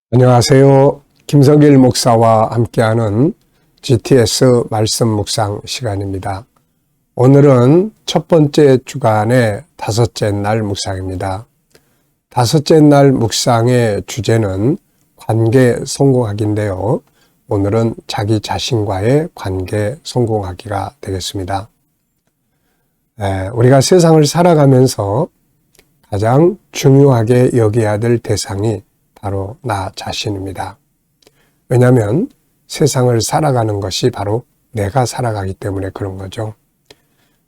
안녕하세요. 김성길 목사와 함께하는 GTS 말씀 묵상 시간입니다. 오늘은 첫 번째 주간의 다섯째 날 묵상입니다. 다섯째 날 묵상의 주제는 관계 성공하기인데요. 오늘은 자기 자신과의 관계 성공하기가 되겠습니다. 우리가 세상을 살아가면서 가장 중요하게 여겨야 될 대상이 바로 나 자신입니다. 왜냐하면 세상을 살아가는 것이 바로 내가 살아가기 때문에 그런 거죠.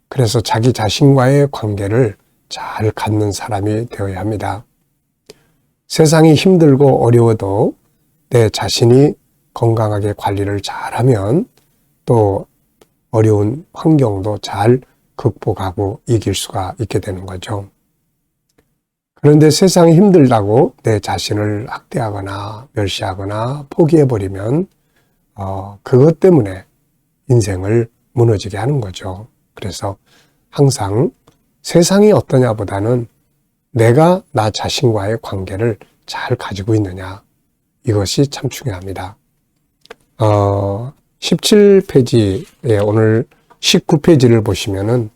그래서 자기 자신과의 관계를 잘 갖는 사람이 되어야 합니다. 세상이 힘들고 어려워도 내 자신이 건강하게 관리를 잘하면 또 어려운 환경도 잘 극복하고 이길 수가 있게 되는 거죠. 그런데 세상이 힘들다고 내 자신을 학대하거나 멸시하거나 포기해버리면 그것 때문에 인생을 무너지게 하는 거죠. 그래서 항상 세상이 어떠냐보다는 내가 나 자신과의 관계를 잘 가지고 있느냐, 이것이 참 중요합니다. 17페이지에 오늘 19페이지를 보시면은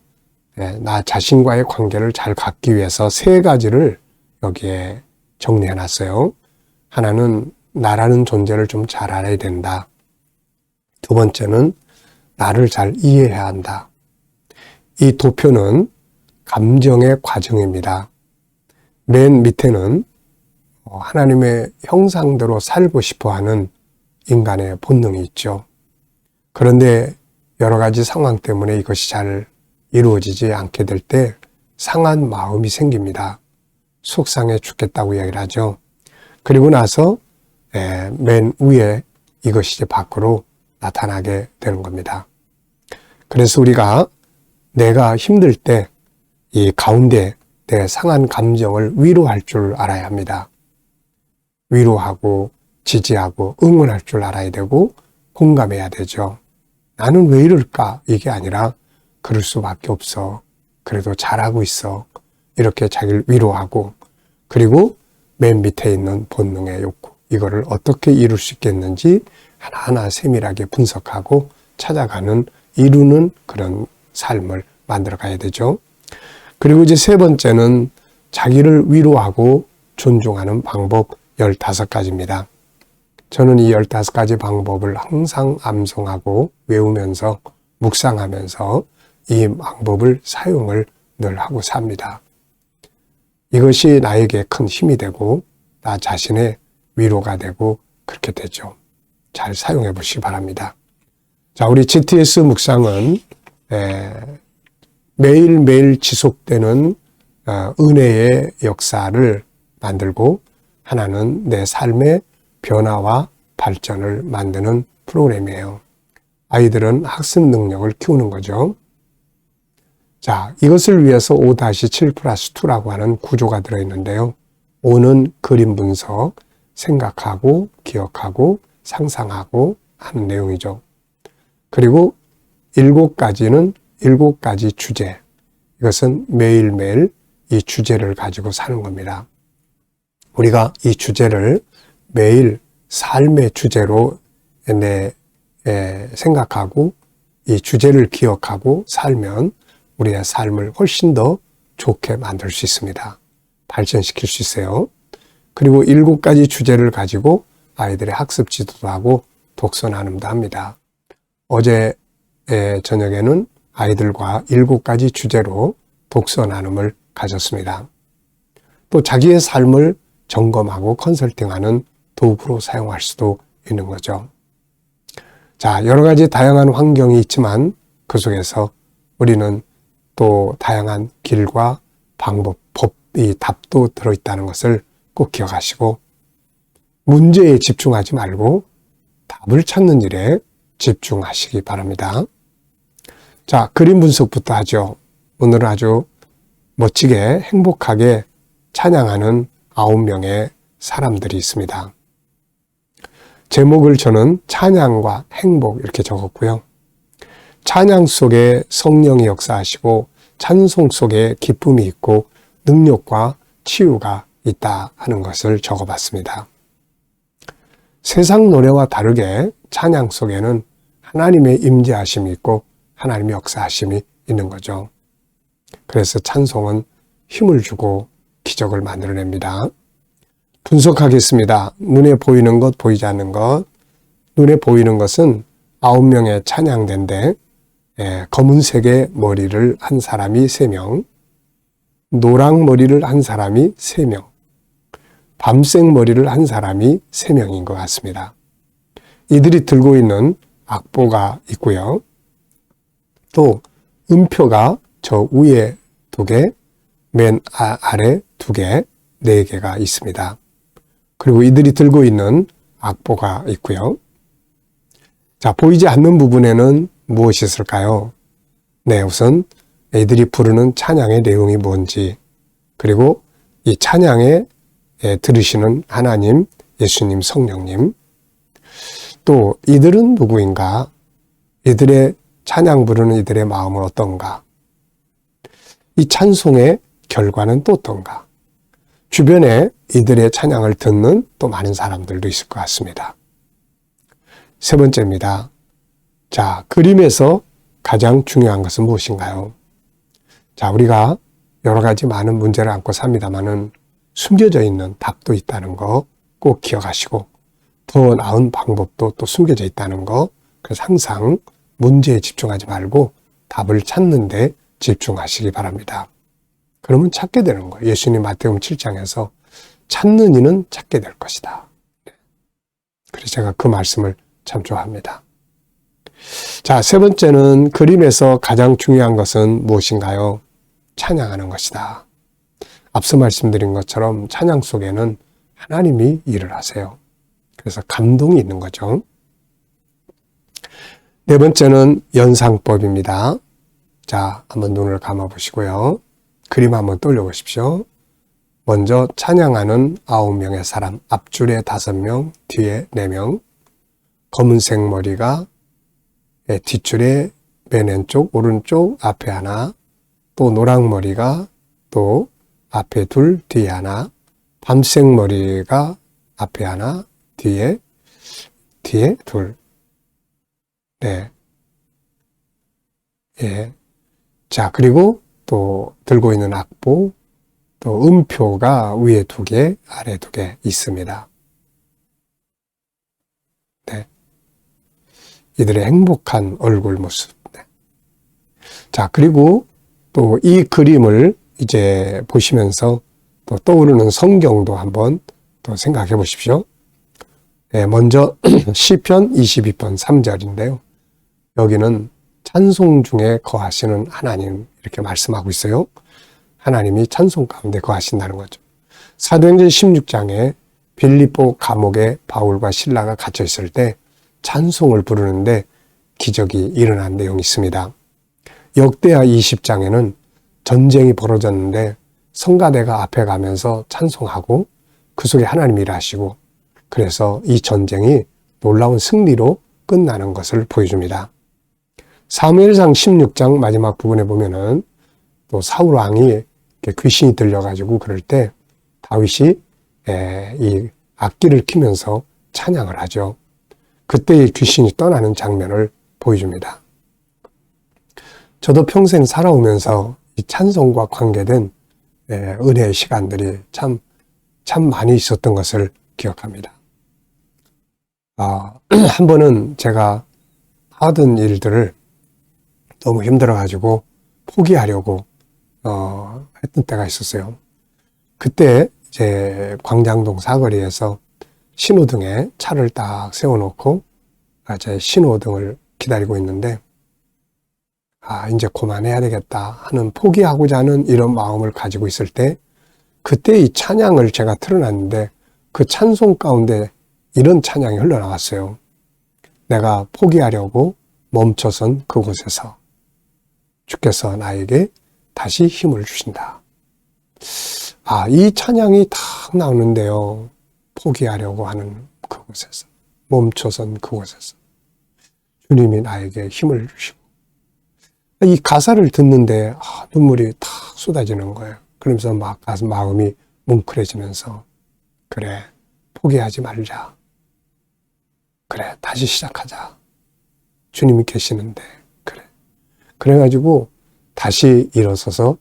나 자신과의 관계를 잘 갖기 위해서 세 가지를 여기에 정리해 놨어요. 하나는 나라는 존재를 좀 잘 알아야 된다. 두 번째는 나를 잘 이해해야 한다. 이 도표는 감정의 과정입니다. 맨 밑에는 하나님의 형상대로 살고 싶어하는 인간의 본능이 있죠. 그런데 여러 가지 상황 때문에 이것이 잘 이루어지지 않게 될 때 상한 마음이 생깁니다. 속상해 죽겠다고 이야기를 하죠. 그리고 나서 맨 위에 이것이 이제 밖으로 나타나게 되는 겁니다. 그래서 우리가 내가 힘들 때 이 가운데 내 상한 감정을 위로할 줄 알아야 합니다. 위로하고 지지하고 응원할 줄 알아야 되고 공감해야 되죠. 나는 왜 이럴까? 이게 아니라 그럴 수밖에 없어. 그래도 잘하고 있어. 이렇게 자기를 위로하고, 그리고 맨 밑에 있는 본능의 욕구, 이거를 어떻게 이룰 수 있겠는지 하나하나 세밀하게 분석하고 찾아가는, 이루는 그런 삶을 만들어 가야 되죠. 그리고 이제 세 번째는 자기를 위로하고 존중하는 방법 15가지입니다. 저는 이 15가지 방법을 항상 암송하고 외우면서 묵상하면서 이 방법을 사용을 늘 하고 삽니다. 이것이 나에게 큰 힘이 되고 나 자신의 위로가 되고 그렇게 되죠. 잘 사용해 보시기 바랍니다. 자, 우리 GTS 묵상은 매일매일 지속되는 은혜의 역사를 만들고, 하나는 내 삶의 변화와 발전을 만드는 프로그램이에요. 아이들은 학습 능력을 키우는 거죠. 자, 이것을 위해서 5-7+2라고 하는 구조가 들어있는데요. 5는 그림 분석, 생각하고, 기억하고, 상상하고 하는 내용이죠. 그리고 7가지는 7가지 주제. 이것은 매일매일 이 주제를 가지고 사는 겁니다. 우리가 이 주제를 매일 삶의 주제로 생각하고 이 주제를 기억하고 살면 우리의 삶을 훨씬 더 좋게 만들 수 있습니다. 발전시킬 수 있어요. 그리고 7가지 주제를 가지고 아이들의 학습 지도도 하고 독서 나눔도 합니다. 어제 저녁에는 아이들과 7가지 주제로 독서 나눔을 가졌습니다. 또 자기의 삶을 점검하고 컨설팅하는 도구로 사용할 수도 있는 거죠. 자, 여러 가지 다양한 환경이 있지만 그 속에서 우리는 또 다양한 길과 방법, 이 답도 들어있다는 것을 꼭 기억하시고 문제에 집중하지 말고 답을 찾는 일에 집중하시기 바랍니다. 자, 그림 분석부터 하죠. 오늘은 아주 멋지게 행복하게 찬양하는 9명의 사람들이 있습니다. 제목을 저는 찬양과 행복 이렇게 적었고요. 찬양 속에 성령이 역사하시고 찬송 속에 기쁨이 있고 능력과 치유가 있다 하는 것을 적어봤습니다. 세상 노래와 다르게 찬양 속에는 하나님의 임재하심이 있고 하나님의 역사하심이 있는 거죠. 그래서 찬송은 힘을 주고 기적을 만들어냅니다. 분석하겠습니다. 눈에 보이는 것, 보이지 않는 것. 눈에 보이는 것은 9명의 찬양대인데 검은색의 머리를 한 사람이 3명, 노랑 머리를 한 사람이 3명, 밤색 머리를 한 사람이 3명인 것 같습니다. 이들이 들고 있는 악보가 있고요. 또 음표가 저 위에 2개, 맨 아래 2개, 4개가 있습니다. 그리고 이들이 들고 있는 악보가 있고요. 자, 보이지 않는 부분에는 무엇이 있을까요? 네, 우선 이들이 부르는 찬양의 내용이 뭔지, 그리고 이 찬양에 들으시는 하나님, 예수님, 성령님, 또 이들은 누구인가? 이들의 찬양 부르는 이들의 마음은 어떤가? 이 찬송의 결과는 또 어떤가? 주변에 이들의 찬양을 듣는 또 많은 사람들도 있을 것 같습니다. 3번째입니다. 자, 그림에서 가장 중요한 것은 무엇인가요? 자, 우리가 여러 가지 많은 문제를 안고 삽니다마는 숨겨져 있는 답도 있다는 거 꼭 기억하시고, 더 나은 방법도 또 숨겨져 있다는 거, 그래서 항상 문제에 집중하지 말고 답을 찾는 데 집중하시기 바랍니다. 그러면 찾게 되는 거예요. 예수님 마태복음 7장에서 찾는 이는 찾게 될 것이다. 그래서 제가 그 말씀을 참 좋아합니다. 자, 3번째는 그림에서 가장 중요한 것은 무엇인가요? 찬양하는 것이다. 앞서 말씀드린 것처럼 찬양 속에는 하나님이 일을 하세요. 그래서 감동이 있는 거죠. 4번째는 연상법입니다. 자, 한번 눈을 감아 보시고요. 그림 한번 떠올려보십시오. 먼저 찬양하는 9명의 사람, 앞줄에 5명, 뒤에 4명, 검은색 머리가 뒷줄에 맨 왼쪽, 오른쪽, 앞에 하나, 또 노랑머리가 또 앞에 둘, 뒤에 하나, 밤색 머리가 앞에 하나, 뒤에 둘. 네. 예. 자, 그리고 또 들고 있는 악보, 또 음표가 위에 2개, 아래 2개 있습니다. 네. 이들의 행복한 얼굴 모습. 네. 자, 그리고 또 이 그림을 이제 보시면서 또 떠오르는 성경도 한번 또 생각해 보십시오. 네, 먼저 시편 22편 3절인데요. 여기는 찬송 중에 거하시는 하나님 이렇게 말씀하고 있어요. 하나님이 찬송 가운데 거하신다는 거죠. 사도행전 16장에 빌립보 감옥에 바울과 실라가 갇혀 있을 때 찬송을 부르는데 기적이 일어난 내용이 있습니다. 역대하 20장에는 전쟁이 벌어졌는데 성가대가 앞에 가면서 찬송하고 그 속에 하나님이 일하시고, 그래서 이 전쟁이 놀라운 승리로 끝나는 것을 보여줍니다. 사무엘상 16장 마지막 부분에 보면은 또 사울 왕이 귀신이 들려가지고 그럴 때 다윗이 이 악기를 키면서 찬양을 하죠. 그때 이 귀신이 떠나는 장면을 보여줍니다. 저도 평생 살아오면서 이 찬송과 관계된 은혜의 시간들이 참 많이 있었던 것을 기억합니다. 한 번은 제가 하던 일들을 너무 힘들어가지고 포기하려고 했던 때가 있었어요. 그때 이제 광장동 사거리에서 신호등에 차를 딱 세워놓고 제 신호등을 기다리고 있는데 이제 그만해야 되겠다 하는, 포기하고자 하는 이런 마음을 가지고 있을 때 그때 이 찬양을 제가 틀어놨는데 그 찬송 가운데 이런 찬양이 흘러나왔어요. 내가 포기하려고 멈춰선 그곳에서 주께서 나에게 다시 힘을 주신다. 이 찬양이 딱 나오는데요. 포기하려고 하는 그곳에서, 멈춰선 그곳에서 주님이 나에게 힘을 주시고, 이 가사를 듣는데 눈물이 탁 쏟아지는 거예요. 그러면서 막 마음이 뭉클해지면서, 그래, 포기하지 말자. 그래, 다시 시작하자. 주님이 계시는데, 그래. 그래가지고 다시 일어서서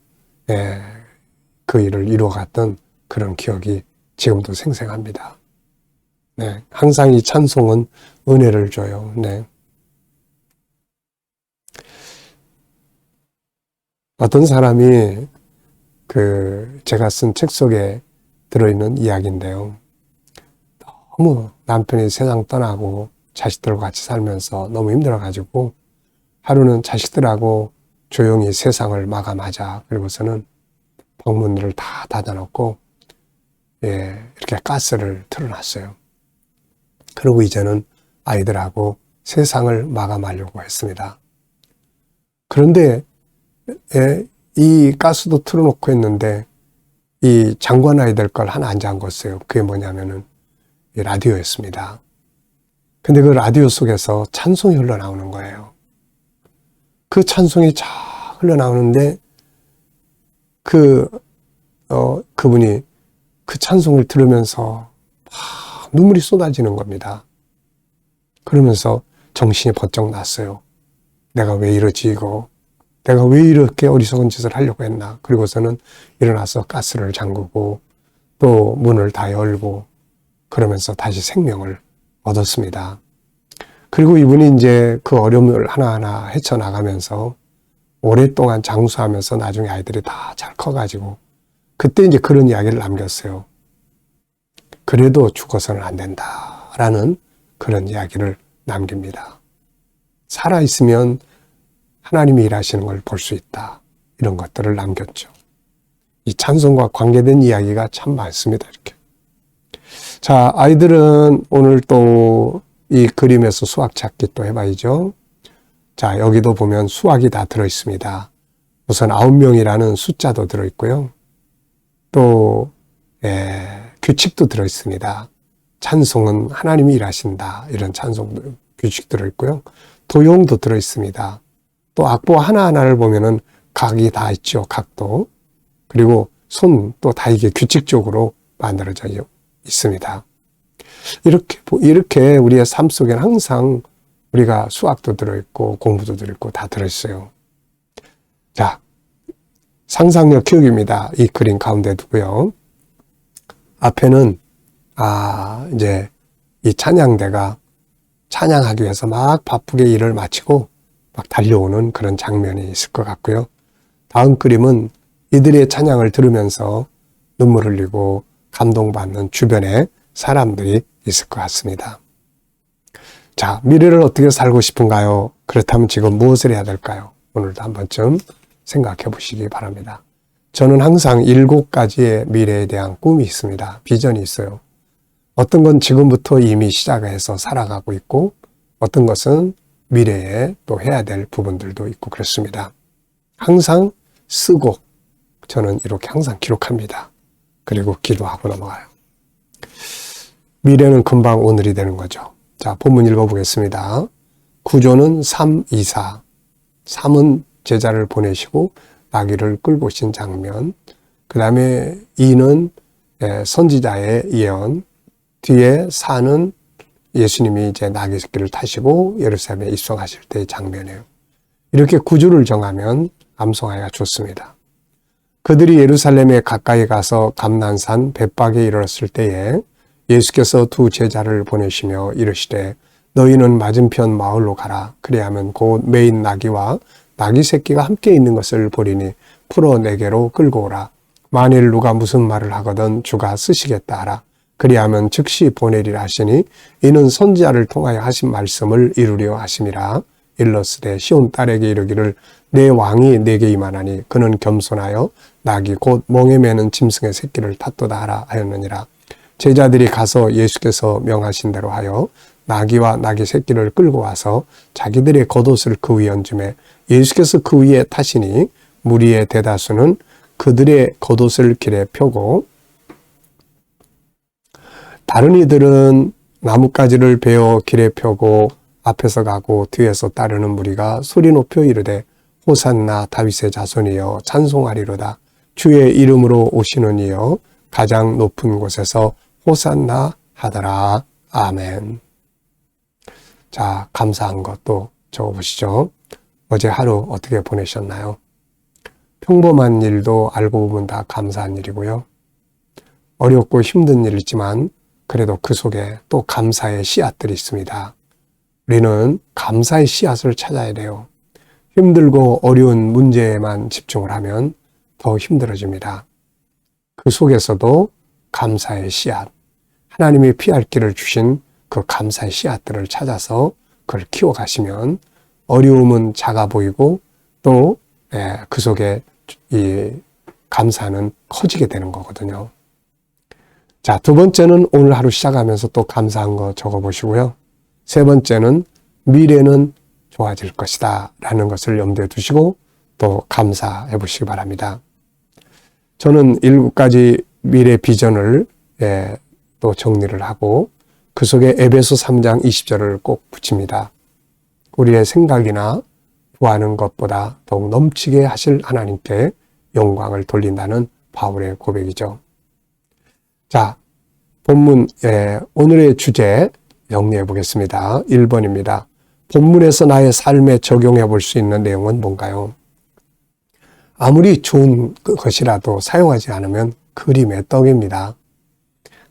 그 일을 이루어갔던 그런 기억이 지금도 생생합니다. 네, 항상 이 찬송은 은혜를 줘요. 네. 어떤 사람이 제가 쓴 책 속에 들어있는 이야기인데요. 너무 남편이 세상 떠나고 자식들과 같이 살면서 너무 힘들어가지고 하루는 자식들하고 조용히 세상을 마감하자. 그리고서는 방문을 다 닫아놓고 이렇게 가스를 틀어놨어요. 그리고 이제는 아이들하고 세상을 마감하려고 했습니다. 그런데 이 가스도 틀어놓고 했는데 이 잠궈놔야 될 걸 하나 안 잠궜어요. 그게 뭐냐면은 이 라디오였습니다. 근데 그 라디오 속에서 찬송이 흘러나오는 거예요. 그 찬송이 쫙 흘러나오는데 그분이 그 찬송을 들으면서 막 눈물이 쏟아지는 겁니다. 그러면서 정신이 번쩍 났어요. 내가 왜 이러지 이거? 내가 왜 이렇게 어리석은 짓을 하려고 했나? 그리고서는 일어나서 가스를 잠그고 또 문을 다 열고 그러면서 다시 생명을 얻었습니다. 그리고 이분이 이제 그 어려움을 하나하나 헤쳐나가면서 오랫동안 장수하면서 나중에 아이들이 다 잘 커가지고 그때 이제 그런 이야기를 남겼어요. 그래도 죽어서는 안 된다라는 그런 이야기를 남깁니다. 살아있으면 하나님이 일하시는 걸 볼 수 있다. 이런 것들을 남겼죠. 이 찬송과 관계된 이야기가 참 많습니다. 이렇게. 자, 아이들은 오늘 또 이 그림에서 수학 찾기 또 해봐야죠. 자, 여기도 보면 수학이 다 들어있습니다. 우선 9명이라는 숫자도 들어있고요. 또 규칙도 들어있습니다. 찬송은 하나님이 일하신다. 이런 찬송 규칙 들어있고요. 도용도 들어있습니다. 또 악보 하나하나를 보면은 각이 다 있죠. 각도. 그리고 손 또 다 이게 규칙적으로 만들어져 있습니다. 이렇게 우리의 삶 속에는 항상 우리가 수학도 들어있고 공부도 들어있고 다 들어있어요. 자, 상상력 키우기입니다. 이 그림 가운데 두고요. 앞에는 이제 이 찬양대가 찬양하기 위해서 막 바쁘게 일을 마치고 막 달려오는 그런 장면이 있을 것 같고요. 다음 그림은 이들의 찬양을 들으면서 눈물 흘리고 감동받는 주변에 사람들이 있을 것 같습니다. 자, 미래를 어떻게 살고 싶은가요? 그렇다면 지금 무엇을 해야 될까요? 오늘도 한 번쯤 생각해 보시기 바랍니다. 저는 항상 7가지의 미래에 대한 꿈이 있습니다. 비전이 있어요. 어떤 건 지금부터 이미 시작해서 살아가고 있고 어떤 것은 미래에 또 해야 될 부분들도 있고 그렇습니다. 항상 쓰고 저는 이렇게 항상 기록합니다. 그리고 기도하고 넘어가요. 미래는 금방 오늘이 되는 거죠. 자, 본문 읽어보겠습니다. 구조는 3, 2, 4. 3은 제자를 보내시고 나귀를 끌고 오신 장면. 그 다음에 2는 선지자의 예언. 뒤에 4는 예수님이 이제 나귀 새끼를 타시고 예루살렘에 입성하실 때의 장면이에요. 이렇게 구조를 정하면 암송하기가 좋습니다. 그들이 예루살렘에 가까이 가서 감난산 벳박에 이르렀을 때에 예수께서 두 제자를 보내시며 이르시되 너희는 맞은편 마을로 가라. 그리하면 곧 매인 나귀와 나귀 새끼가 함께 있는 것을 보리니 풀어 내게로 끌고 오라. 만일 누가 무슨 말을 하거든 주가 쓰시겠다 하라. 그리하면 즉시 보내리라 하시니 이는 선지자를 통하여 하신 말씀을 이루려 하심이라. 일러스되 시온 딸에게 이르기를 내 왕이 내게 임하나니 그는 겸손하여 나귀 곧 멍에 매는 짐승의 새끼를 탔도다 하라 하였느니라. 제자들이 가서 예수께서 명하신 대로 하여 나귀와 나귀 새끼를 끌고 와서 자기들의 겉옷을 그 위에 얹음에 예수께서 그 위에 타시니 무리의 대다수는 그들의 겉옷을 길에 펴고 다른 이들은 나뭇가지를 베어 길에 펴고 앞에서 가고 뒤에서 따르는 무리가 소리 높여 이르되 호산나 다윗의 자손이여 찬송하리로다. 주의 이름으로 오시는 이여 가장 높은 곳에서 호산나 하더라. 아멘. 자, 감사한 것도 적어보시죠. 어제 하루 어떻게 보내셨나요? 평범한 일도 알고 보면 다 감사한 일이고요. 어렵고 힘든 일이지만 그래도 그 속에 또 감사의 씨앗들이 있습니다. 우리는 감사의 씨앗을 찾아야 돼요. 힘들고 어려운 문제에만 집중을 하면 더 힘들어집니다. 그 속에서도 감사의 씨앗, 하나님이 피할 길을 주신 그 감사의 씨앗들을 찾아서 그걸 키워가시면 어려움은 작아 보이고 또 그 속에 이 감사는 커지게 되는 거거든요. 자, 두 번째는 오늘 하루 시작하면서 또 감사한 거 적어보시고요. 세 번째는 미래는 좋아질 것이다 라는 것을 염두에 두시고 또 감사해 보시기 바랍니다. 저는 7가지 미래 비전을 또 정리를 하고 그 속에 에베소 3장 20절을 꼭 붙입니다. 우리의 생각이나 구하는 것보다 더욱 넘치게 하실 하나님께 영광을 돌린다는 바울의 고백이죠. 자, 본문 오늘의 주제 정리해 보겠습니다. 1번입니다. 본문에서 나의 삶에 적용해 볼 수 있는 내용은 뭔가요? 아무리 좋은 것이라도 사용하지 않으면 그림의 떡입니다.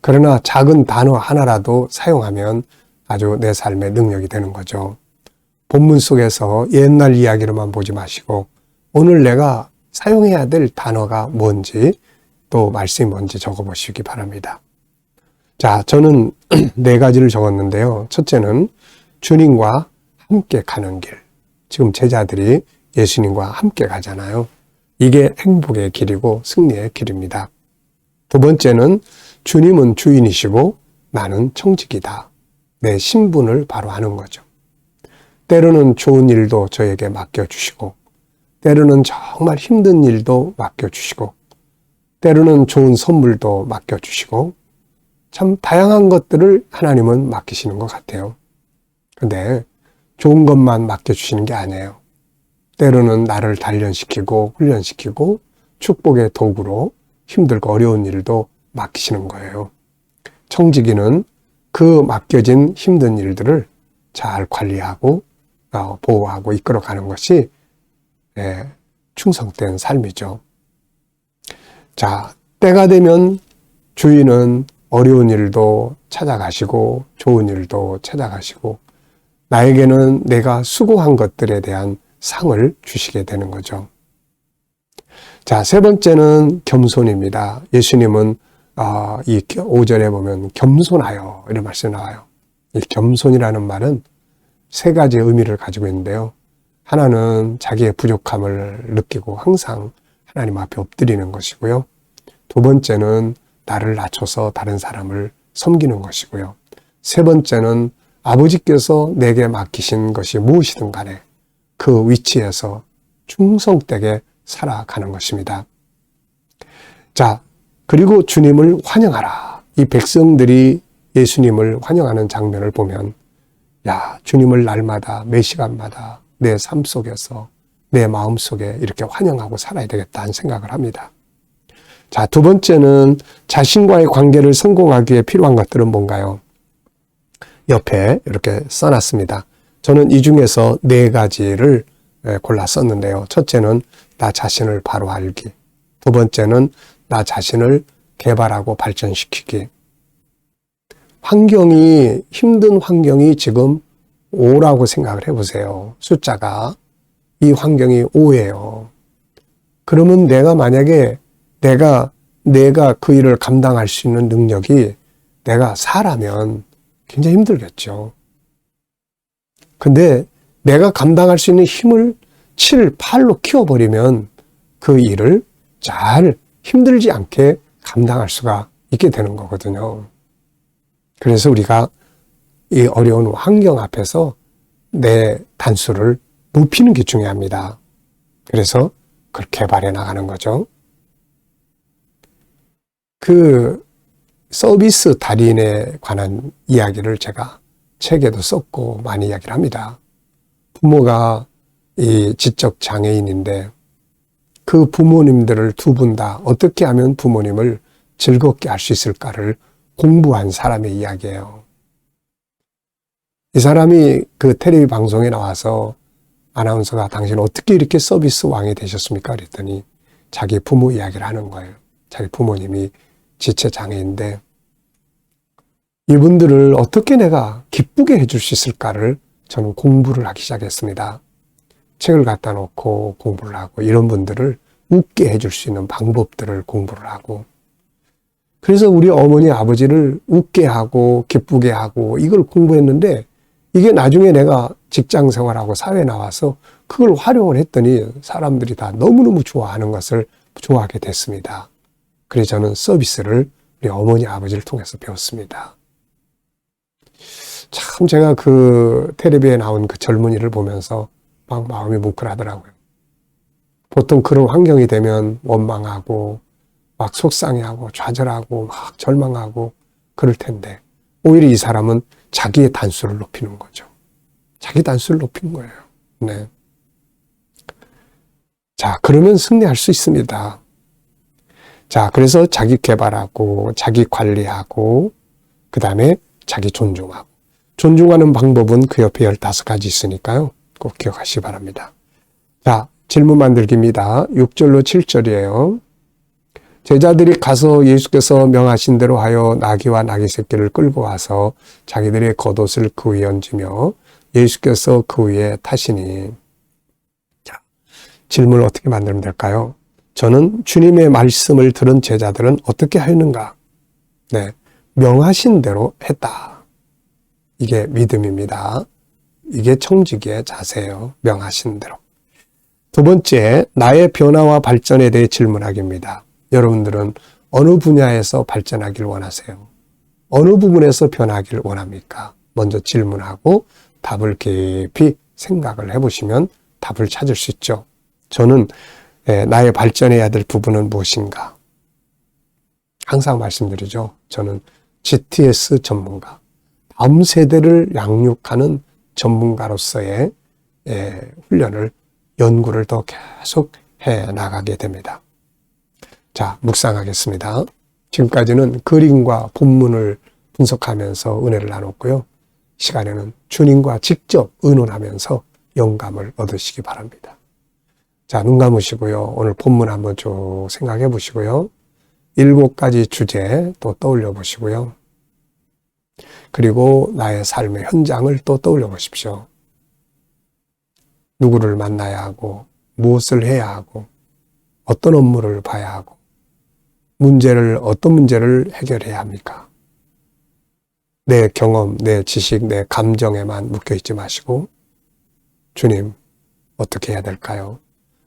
그러나 작은 단어 하나라도 사용하면 아주 내 삶의 능력이 되는 거죠. 본문 속에서 옛날 이야기로만 보지 마시고 오늘 내가 사용해야 될 단어가 뭔지 또 말씀이 뭔지 적어보시기 바랍니다. 자, 저는 4가지를 적었는데요. 첫째는 주님과 함께 가는 길. 지금 제자들이 예수님과 함께 가잖아요. 이게 행복의 길이고 승리의 길입니다. 두 번째는 주님은 주인이시고 나는 청직이다. 내 신분을 바로 아는 거죠. 때로는 좋은 일도 저에게 맡겨주시고 때로는 정말 힘든 일도 맡겨주시고 때로는 좋은 선물도 맡겨주시고 참 다양한 것들을 하나님은 맡기시는 것 같아요. 근데 좋은 것만 맡겨주시는 게 아니에요. 때로는 나를 단련시키고 훈련시키고 축복의 도구로 힘들고 어려운 일도 맡기시는 거예요. 청지기는 그 맡겨진 힘든 일들을 잘 관리하고 보호하고 이끌어가는 것이 충성된 삶이죠. 자, 때가 되면 주인은 어려운 일도 찾아가시고 좋은 일도 찾아가시고 나에게는 내가 수고한 것들에 대한 상을 주시게 되는 거죠. 자, 세 번째는 겸손입니다. 예수님은 이 5절에 보면 겸손하여 이런 말씀이 나와요. 이 겸손이라는 말은 3가지 의미를 가지고 있는데요. 하나는 자기의 부족함을 느끼고 항상 하나님 앞에 엎드리는 것이고요. 두 번째는 나를 낮춰서 다른 사람을 섬기는 것이고요. 세 번째는 아버지께서 내게 맡기신 것이 무엇이든 간에 그 위치에서 충성되게 살아가는 것입니다. 자, 그리고 주님을 환영하라. 이 백성들이 예수님을 환영하는 장면을 보면 야, 주님을 날마다 매 시간마다 내 삶 속에서 내 마음 속에 이렇게 환영하고 살아야 되겠다는 생각을 합니다. 자, 두 번째는 자신과의 관계를 성공하기 위해 필요한 것들은 뭔가요? 옆에 이렇게 써놨습니다. 저는 이 중에서 4가지를 골라 썼는데요. 첫째는 나 자신을 바로 알기. 두 번째는 나 자신을 개발하고 발전시키기. 힘든 환경이 지금 5라고 생각을 해보세요. 숫자가. 이 환경이 5예요. 그러면 내가 만약에 내가 그 일을 감당할 수 있는 능력이 내가 4라면 굉장히 힘들겠죠. 근데 내가 감당할 수 있는 힘을 7, 8로 키워버리면 그 일을 잘 힘들지 않게 감당할 수가 있게 되는 거거든요. 그래서 우리가 이 어려운 환경 앞에서 내 단수를 높이는 게 중요합니다. 그래서 그걸 개발해 나가는 거죠. 그 서비스 달인에 관한 이야기를 제가 책에도 썼고 많이 이야기를 합니다. 부모가 이 지적 장애인인데 그 부모님들을 두 분 다 어떻게 하면 부모님을 즐겁게 할 수 있을까를 공부한 사람의 이야기예요. 이 사람이 그 텔레비 방송에 나와서 아나운서가 당신 어떻게 이렇게 서비스 왕이 되셨습니까? 그랬더니 자기 부모 이야기를 하는 거예요. 자기 부모님이 지체장애인데 이분들을 어떻게 내가 기쁘게 해줄 수 있을까를 저는 공부를 하기 시작했습니다. 책을 갖다 놓고 공부를 하고 이런 분들을 웃게 해줄 수 있는 방법들을 공부를 하고 그래서 우리 어머니 아버지를 웃게 하고 기쁘게 하고 이걸 공부했는데 이게 나중에 내가 직장 생활하고 사회에 나와서 그걸 활용을 했더니 사람들이 다 너무너무 좋아하는 것을 좋아하게 됐습니다. 그래서 저는 서비스를 우리 어머니 아버지를 통해서 배웠습니다. 참 제가 그 텔레비에 나온 그 젊은이를 보면서 막 마음이 뭉클하더라고요. 보통 그런 환경이 되면 원망하고 막 속상해하고 좌절하고 막 절망하고 그럴 텐데 오히려 이 사람은 자기의 단수를 높이는 거죠. 자기 단수를 높이는 거예요. 네. 자, 그러면 승리할 수 있습니다. 자, 그래서 자기 개발하고 자기 관리하고 그 다음에 자기 존중하고 존중하는 방법은 그 옆에 15가지 있으니까요. 꼭 기억하시기 바랍니다. 자, 질문 만들기입니다. 6절로 7절이에요. 제자들이 가서 예수께서 명하신 대로 하여 나귀와 나귀 새끼를 끌고 와서 자기들의 겉옷을 그 위에 얹으며 예수께서 그 위에 타시니. 자, 질문을 어떻게 만들면 될까요? 저는 주님의 말씀을 들은 제자들은 어떻게 하였는가? 네, 명하신 대로 했다. 이게 믿음입니다. 이게 청지기의 자세예요. 명하신 대로. 두 번째, 나의 변화와 발전에 대해 질문하기입니다. 여러분들은 어느 분야에서 발전하길 원하세요? 어느 부분에서 변하길 원합니까? 먼저 질문하고 답을 깊이 생각을 해보시면 답을 찾을 수 있죠. 저는 나의 발전해야 될 부분은 무엇인가? 항상 말씀드리죠. 저는 GTS 전문가, 다음 세대를 양육하는 전문가로서의 훈련을, 연구를 더 계속 해 나가게 됩니다. 자, 묵상하겠습니다. 지금까지는 그림과 본문을 분석하면서 은혜를 나눴고요. 시간에는 주님과 직접 의논하면서 영감을 얻으시기 바랍니다. 자, 눈 감으시고요. 오늘 본문 한번 쭉 생각해 보시고요. 7가지 주제 또 떠올려 보시고요. 그리고 나의 삶의 현장을 또 떠올려 보십시오. 누구를 만나야 하고, 무엇을 해야 하고, 어떤 업무를 봐야 하고, 어떤 문제를 해결해야 합니까? 내 경험, 내 지식, 내 감정에만 묶여있지 마시고, 주님, 어떻게 해야 될까요?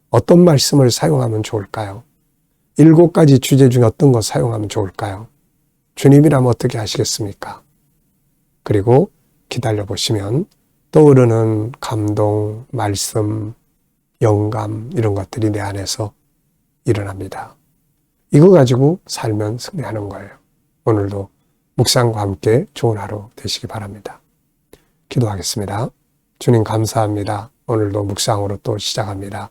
어떤 말씀을 사용하면 좋을까요? 7가지 주제 중에 어떤 거 사용하면 좋을까요? 주님이라면 어떻게 하시겠습니까? 그리고 기다려보시면 떠오르는 감동, 말씀, 영감 이런 것들이 내 안에서 일어납니다. 이거 가지고 살면 승리하는 거예요. 오늘도 묵상과 함께 좋은 하루 되시기 바랍니다. 기도하겠습니다. 주님 감사합니다. 오늘도 묵상으로 또 시작합니다.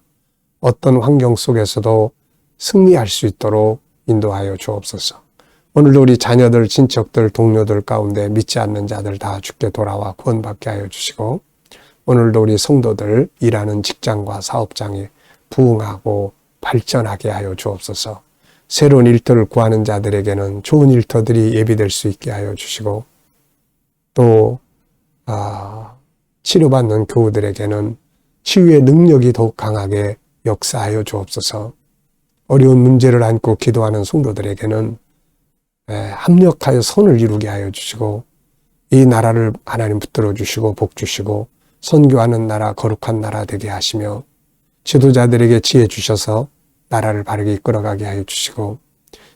어떤 환경 속에서도 승리할 수 있도록 인도하여 주옵소서. 오늘도 우리 자녀들, 친척들, 동료들 가운데 믿지 않는 자들 다 주께 돌아와 구원받게 하여 주시고 오늘도 우리 성도들 일하는 직장과 사업장에 부흥하고 발전하게 하여 주옵소서. 새로운 일터를 구하는 자들에게는 좋은 일터들이 예비될 수 있게 하여 주시고 또 치료받는 교우들에게는 치유의 능력이 더욱 강하게 역사하여 주옵소서. 어려운 문제를 안고 기도하는 성도들에게는 합력하여 선을 이루게 하여 주시고 이 나라를 하나님 붙들어 주시고 복 주시고 선교하는 나라, 거룩한 나라 되게 하시며 지도자들에게 지혜 주셔서 나라를 바르게 이끌어가게 하여 주시고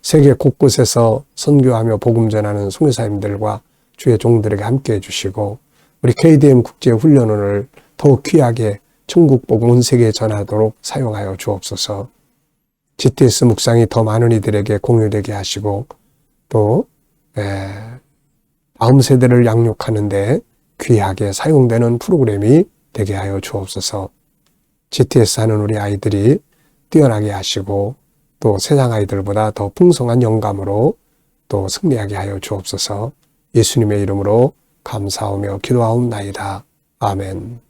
세계 곳곳에서 선교하며 복음 전하는 선교사님들과 주의 종들에게 함께 해주시고 우리 KDM 국제훈련원을 더욱 귀하게 천국 복음 온 세계에 전하도록 사용하여 주옵소서. GTS 묵상이 더 많은 이들에게 공유되게 하시고 또 다음 세대를 양육하는데 귀하게 사용되는 프로그램이 되게 하여 주옵소서. GTS 하는 우리 아이들이 뛰어나게 하시고 또 세상 아이들보다 더 풍성한 영감으로 또 승리하게 하여 주옵소서. 예수님의 이름으로 감사하며 기도하옵나이다. 아멘.